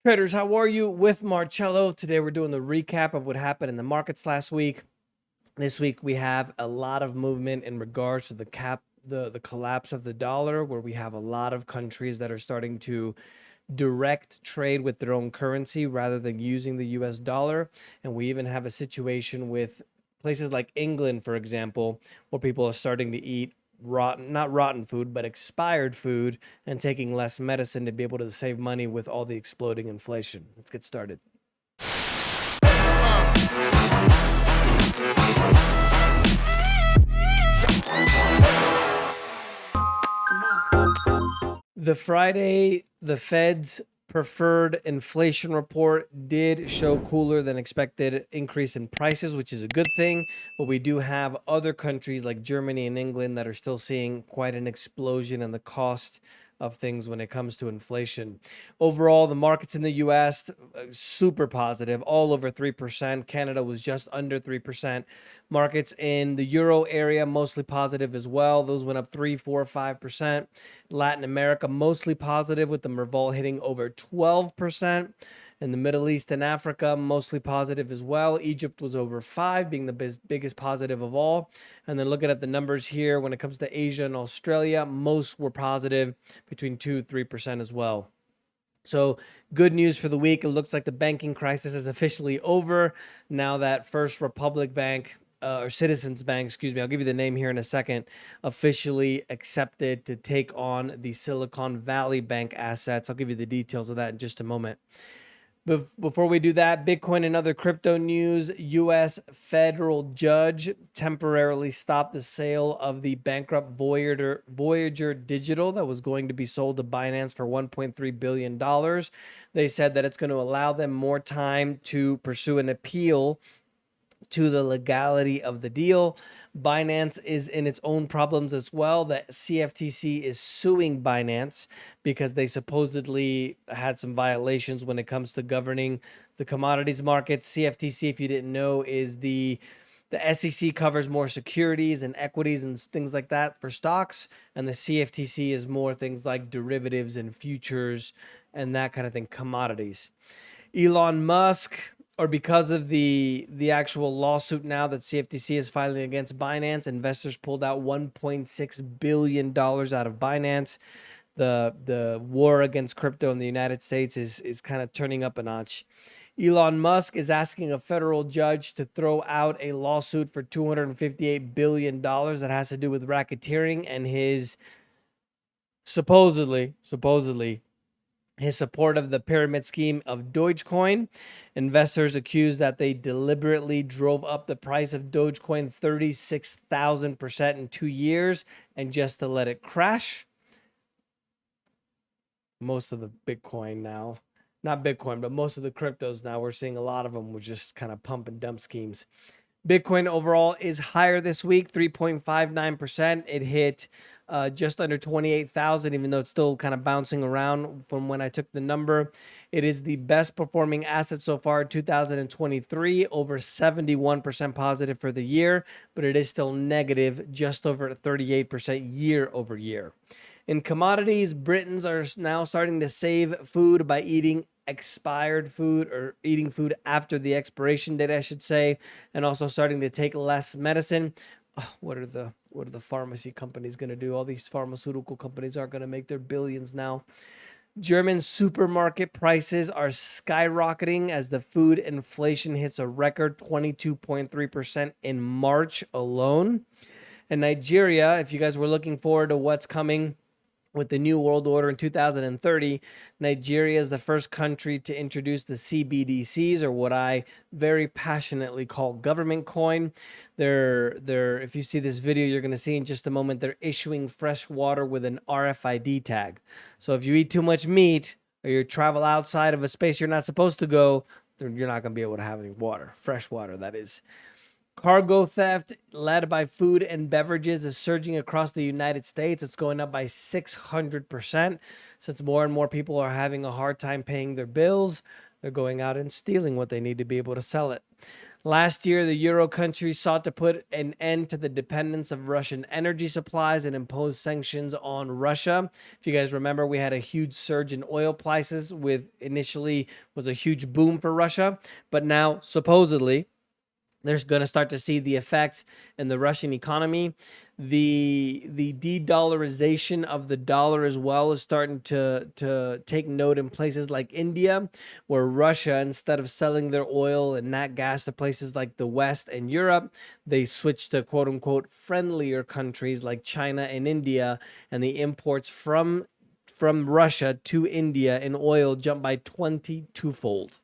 Traders, how are you? With Marcello. Today we're doing the recap of what happened in the markets last week. This week we have a lot of movement in regards to the collapse of the dollar, where we have a lot of countries that are starting to direct trade with their own currency rather than using the US dollar. And we even have a situation with places like England, for example, where people are starting to eat not rotten food, but expired food, and taking less medicine to be able to save money with all the exploding inflation. Let's get started. The Fed's preferred inflation report did show cooler than expected increase in prices, which is a good thing. But we do have other countries like Germany and England that are still seeing quite an explosion in the cost of things when it comes to inflation. Overall, the markets in the US super positive, all over 3%. Canada was just under 3%. Markets in the Euro area mostly positive as well. Those went up 3, 4, 5%. Latin America mostly positive, with the Merval hitting over 12%. In the Middle East and Africa, mostly positive as well. Egypt was over 5, being the biggest positive of all. And then looking at the numbers here, when it comes to Asia and Australia, most were positive, between 2-3% as well. So good news for the week. It looks like the banking crisis is officially over now that First Republic Bank, or Citizens Bank, excuse me, I'll give you the name here in a second, officially accepted to take on the Silicon Valley Bank assets. I'll give you the details of that in just a moment. Before we do that, Bitcoin and other crypto news. U.S. federal judge temporarily stopped the sale of the bankrupt Voyager Digital that was going to be sold to Binance for $1.3 billion. They said that it's going to allow them more time to pursue an appeal to the legality of the deal. Binance is in its own problems as well. The CFTC is suing Binance because they supposedly had some violations when it comes to governing the commodities markets. CFTC, if you didn't know, is the SEC covers more securities and equities and things like that for stocks, and the CFTC is more things like derivatives and futures and that kind of thing, commodities. Elon Musk, or because of the actual lawsuit now that CFTC is filing against Binance, investors pulled out $1.6 billion out of Binance. The war against crypto in the United States is kind of turning up a notch. Elon Musk is asking a federal judge to throw out a lawsuit for $258 billion that has to do with racketeering and his supposedly his support of the pyramid scheme of Dogecoin. Investors accuse that they deliberately drove up the price of Dogecoin 36,000% in 2 years and just to let it crash. Most of the Bitcoin now, not Bitcoin, but most of the cryptos now, we're seeing a lot of them with just kind of pump and dump schemes. Bitcoin overall is higher this week, 3.59%. It hit just under 28,000, even though it's still kind of bouncing around from when I took the number. It is the best performing asset so far in 2023, over 71% positive for the year, but it is still negative, just over 38% year over year. In commodities, Britons are now starting to save food by eating expired food, or eating food after the expiration date, I should say, and also starting to take less medicine. What are the pharmacy companies going to do? All these pharmaceutical companies are going to make their billions now. German supermarket prices are skyrocketing as the food inflation hits a record 22.3% in March alone. And Nigeria, if you guys were looking forward to what's coming with the New World Order in 2030, Nigeria is the first country to introduce the CBDCs, or what I very passionately call government coin. If you see this video, you're going to see in just a moment, they're issuing fresh water with an RFID tag. So if you eat too much meat or you travel outside of a space you're not supposed to go, you're not going to be able to have any water, fresh water, that is. Cargo theft, led by food and beverages, is surging across the United States. It's going up by 600%. Since more and more people are having a hard time paying their bills, they're going out and stealing what they need to be able to sell it. Last year, the Euro countries sought to put an end to the dependence of Russian energy supplies and impose sanctions on Russia. If you guys remember, we had a huge surge in oil prices, with initially was a huge boom for Russia, but now supposedly they're going to start to see the effect in the Russian economy. The de-dollarization of the dollar as well is starting to take note in places like India, where Russia, instead of selling their oil and nat gas to places like the West and Europe, they switched to quote unquote friendlier countries like China and India, and the imports from Russia to India in oil jumped by 22-fold.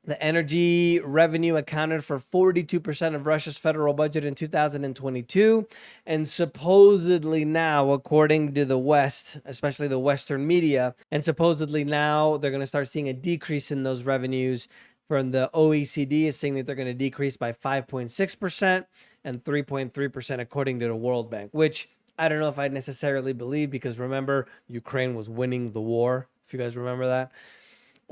The energy revenue accounted for 42% of Russia's federal budget in 2022. And supposedly now, according to the West, especially the Western media, and supposedly now they're going to start seeing a decrease in those revenues. From the OECD is saying that they're going to decrease by 5.6% and 3.3% according to the World Bank, which I don't know if I necessarily believe, because remember, Ukraine was winning the war, if you guys remember that.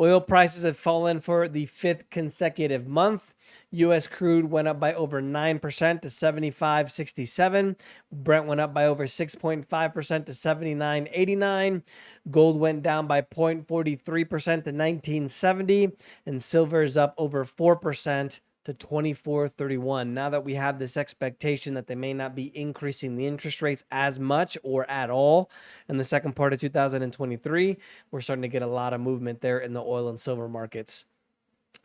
Oil prices have fallen for the 5th consecutive month. U.S. crude went up by over 9% to 75.67. Brent went up by over 6.5% to 79.89. Gold went down by 0.43% to 1970. And silver is up over 4% to 24.31. Now that we have this expectation that they may not be increasing the interest rates as much or at all in the second part of 2023, we're starting to get a lot of movement there in the oil and silver markets.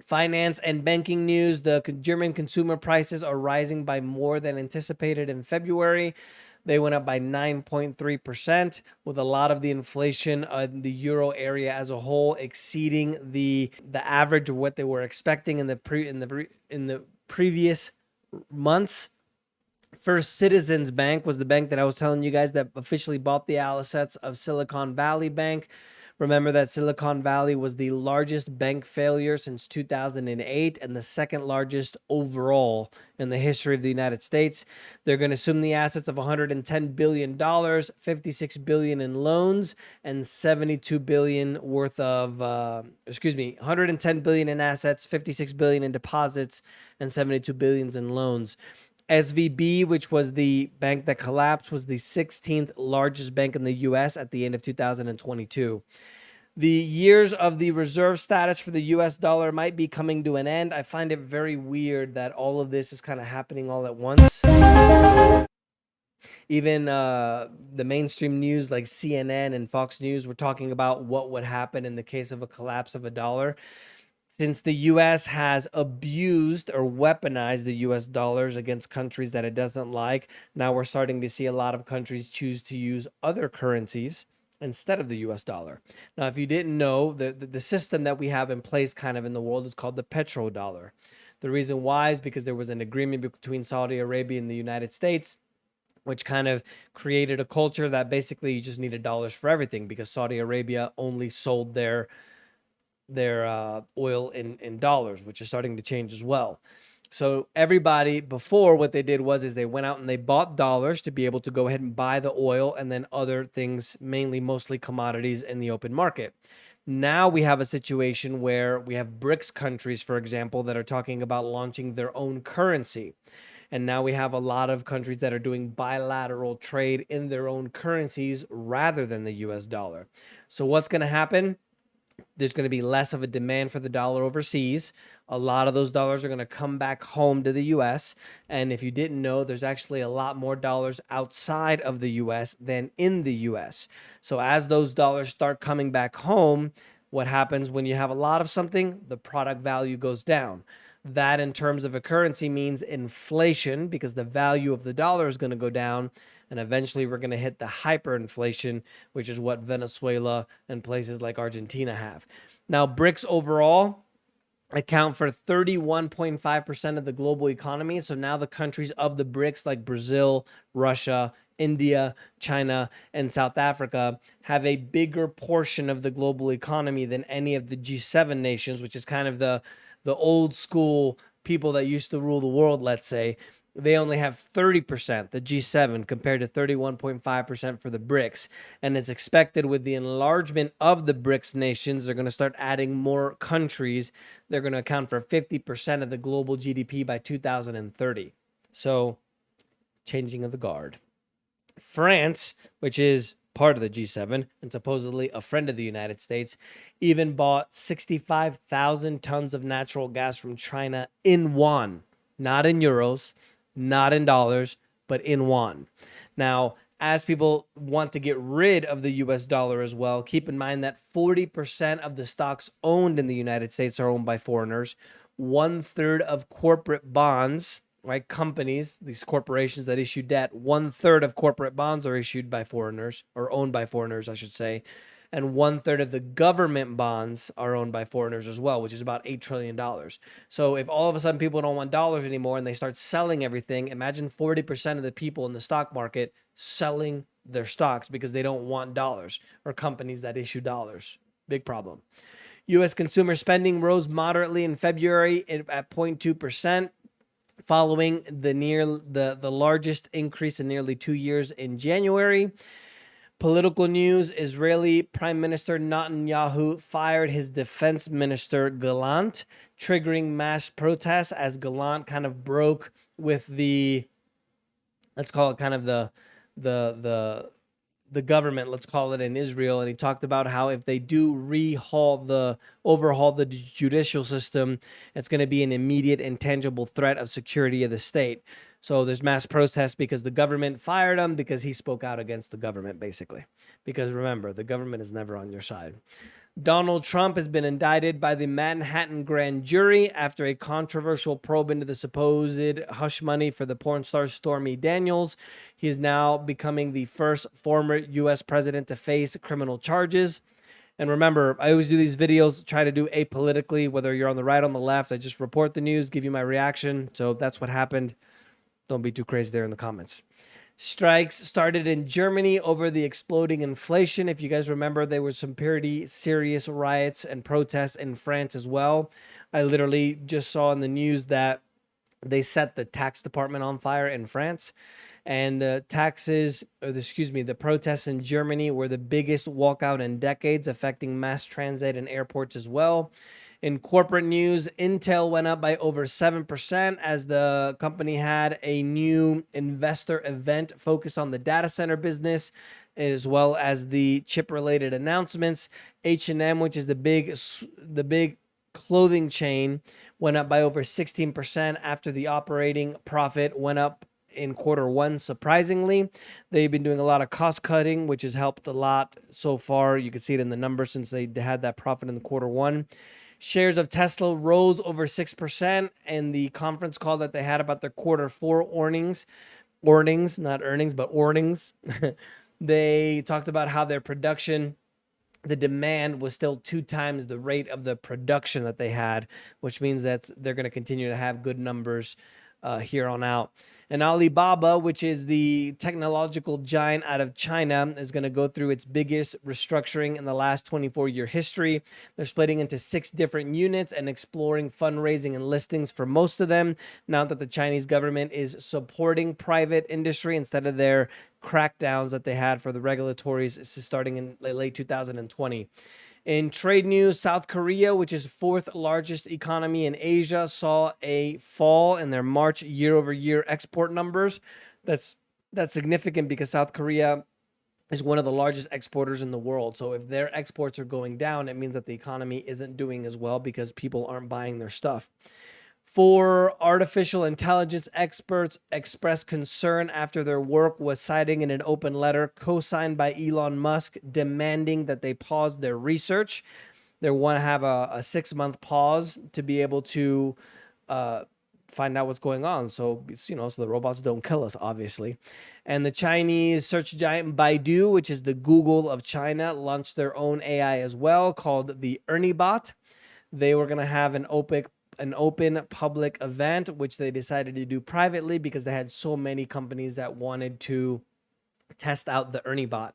Finance and banking news. The German consumer prices are rising by more than anticipated in February. They went up by 9.3%, with a lot of the inflation in the euro area as a whole exceeding the average of what they were expecting in the previous months. First Citizens Bank was the bank that I was telling you guys that officially bought the assets of Silicon Valley Bank. Remember that Silicon Valley was the largest bank failure since 2008 and the second largest overall in the history of the United States. They're going to assume the assets of $110 billion, $56 billion in loans, and $72 billion worth of, $110 billion in assets, $56 billion in deposits, and $72 billion in loans. SVB, which was the bank that collapsed, was the 16th largest bank in the U.S. at the end of 2022. The years of the reserve status for the U.S. dollar might be coming to an end. I find it very weird that all of this is kind of happening all at once. Even the mainstream news like CNN and Fox News were talking about what would happen in the case of a collapse of a dollar. Since the U.S. has abused or weaponized the U.S. dollars against countries that it doesn't like, now we're starting to see a lot of countries choose to use other currencies instead of the U.S. dollar. Now, if you didn't know, the system that we have in place kind of in the world is called the petrodollar. The reason why is because there was an agreement between Saudi Arabia and the United States, which kind of created a culture that basically you just needed dollars for everything, because Saudi Arabia only sold their oil in dollars, which is starting to change as well. So everybody before, what they did is they went out and they bought dollars to be able to go ahead and buy the oil and then other things, mostly commodities, in the open market. Now we have a situation where we have Brics countries, for example, that are talking about launching their own currency. And now we have a lot of countries that are doing bilateral trade in their own currencies rather than the US dollar. So what's going to happen? There's going to be less of a demand for the dollar overseas. A lot of those dollars are going to come back home to the U.S. And if you didn't know, there's actually a lot more dollars outside of the U.S. than in the U.S. So as those dollars start coming back home, what happens when you have a lot of something? The product value goes down. That in terms of a currency means inflation, because the value of the dollar is going to go down. And eventually we're going to hit the hyperinflation, which is what Venezuela and places like Argentina have. Now, Brics overall account for 31.5% of the global economy. So now the countries of the Brics like Brazil, Russia, India, China, and South Africa have a bigger portion of the global economy than any of the G7 nations, which is kind of the old school people that used to rule the world, let's say. They only have 30%, the G7, compared to 31.5% for the Brics. And it's expected with the enlargement of the Brics nations, they're going to start adding more countries. They're going to account for 50% of the global GDP by 2030. So, changing of the guard. France, which is part of the G7 and supposedly a friend of the United States, even bought 65,000 tons of natural gas from China in yuan, not in euros, not in dollars, but in yuan. Now, as people want to get rid of the US dollar as well, keep in mind that 40% of the stocks owned in the United States are owned by foreigners. 1/3 of corporate bonds, right? Companies, these corporations that issue debt, 1/3 of corporate bonds are issued by foreigners, or owned by foreigners, I should say. And 1/3 of the government bonds are owned by foreigners as well, which is about $8 trillion. So if all of a sudden people don't want dollars anymore and they start selling everything, imagine 40% of the people in the stock market selling their stocks because they don't want dollars, or companies that issue dollars. Big problem. U.S. consumer spending rose moderately in February at 0.2%. Following the largest increase in nearly 2 years in January. Political news: Israeli Prime Minister Netanyahu fired his defense minister Gallant, triggering mass protests as Gallant kind of broke with the, let's call it kind of the government, let's call it, in Israel. And he talked about how if they do overhaul the judicial system, it's going to be an immediate and tangible threat of security of the state. So there's mass protests because the government fired him because he spoke out against the government, basically. Because remember, the government is never on your side. Donald Trump has been indicted by the Manhattan grand jury after a controversial probe into the supposed hush money for the porn star Stormy Daniels. He is now becoming the first former U.S. president to face criminal charges. And remember, I always do these videos, try to do apolitically, whether you're on the right or on the left. I just report the news, give you my reaction. So that's what happened. Don't be too crazy there in the comments. Strikes started in Germany over the exploding inflation. If you guys remember, there were some pretty serious riots and protests in France as well. I literally just saw in the news that they set the tax department on fire in France. And the protests in Germany were the biggest walkout in decades, affecting mass transit and airports as well. In corporate news, Intel went up by over 7% as the company had a new investor event focused on the data center business, as well as the chip-related announcements. H&M, which is the big clothing chain, went up by over 16% after the operating profit went up in quarter one. Surprisingly, they've been doing a lot of cost cutting, which has helped a lot so far. You can see it in the numbers since they had that profit in the quarter one. Shares of Tesla rose over 6% in the conference call that they had about their quarter four earnings, not earnings, but earnings. They talked about how their production, the demand was still 2 times the rate of the production that they had, which means that they're going to continue to have good numbers here on out. And Alibaba, which is the technological giant out of China, is going to go through its biggest restructuring in the last 24-year history. They're splitting into 6 different units and exploring fundraising and listings for most of them, now that the Chinese government is supporting private industry instead of their crackdowns that they had for the regulatories starting in late 2020. In trade news, South Korea, which is 4th largest economy in Asia, saw a fall in their March year-over-year export numbers. That's significant because South Korea is one of the largest exporters in the world. So if their exports are going down, it means that the economy isn't doing as well because people aren't buying their stuff. 4 artificial intelligence experts expressed concern after their work was cited in an open letter co-signed by Elon Musk, demanding that they pause their research. They want to have a 6-month pause to be able to find out what's going on. So the robots don't kill us, obviously. And the Chinese search giant Baidu, which is the Google of China, launched their own AI as well called the Ernie-bot. They were going to have an open public event, which they decided to do privately because they had so many companies that wanted to test out the Ernie-bot.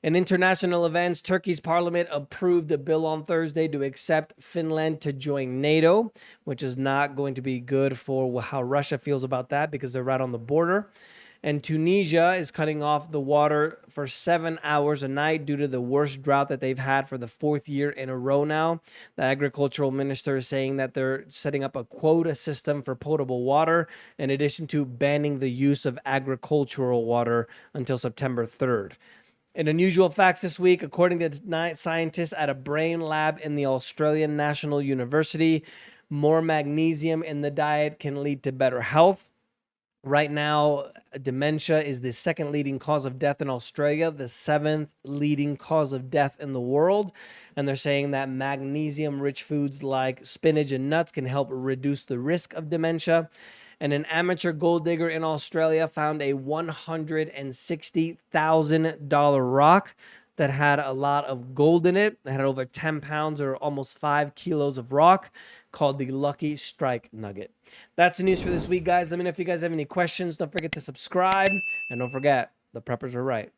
In international events, Turkey's parliament approved a bill on Thursday to accept Finland to join NATO, which is not going to be good for how Russia feels about that because they're right on the border. And Tunisia is cutting off the water for 7 hours a night due to the worst drought that they've had for the 4th year in a row now. The agricultural minister is saying that they're setting up a quota system for potable water, in addition to banning the use of agricultural water until September 3rd. In unusual facts this week, according to scientists at a brain lab in the Australian National University, more magnesium in the diet can lead to better health. Right now, dementia is the second leading cause of death in Australia, the 7th leading cause of death in the world. And they're saying that magnesium-rich foods like spinach and nuts can help reduce the risk of dementia. And an amateur gold digger in Australia found a $160,000 rock that had a lot of gold in it. It had over 10 pounds or almost 5 kilos of rock, called the Lucky Strike Nugget. That's the news for this week, guys. Let me know if you guys have any questions. Don't forget to subscribe. And don't forget, the preppers were right.